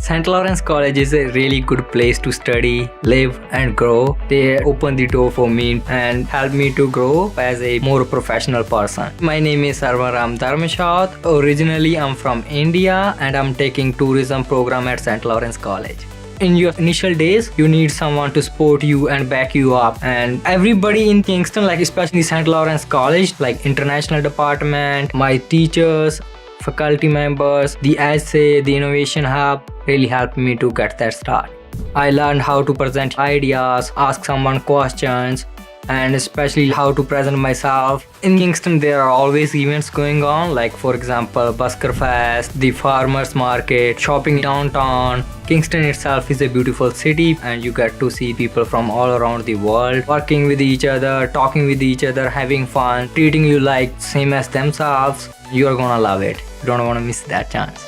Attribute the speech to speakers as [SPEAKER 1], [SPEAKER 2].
[SPEAKER 1] St. Lawrence College is a really good place to study, live and grow. They opened the door for me and helped me to grow as a more professional person. My name is Sarvan Dharmashat. Originally I'm from India and I'm taking tourism program at St. Lawrence College. In your initial days, you need someone to support you and back you up, and everybody in Kingston, like especially St. Lawrence College, like international department, my teachers, faculty members, the essay, the innovation hub really helped me to get that start. I learned how to present ideas, ask someone questions, and especially how to present myself. In Kingston, there are always events going on, like for example, Busker Fest, the Farmers Market, shopping downtown. Kingston itself is a beautiful city and you get to see people from all around the world, working with each other, talking with each other, having fun, treating you like same as themselves. You're gonna love it. You don't wanna miss that chance.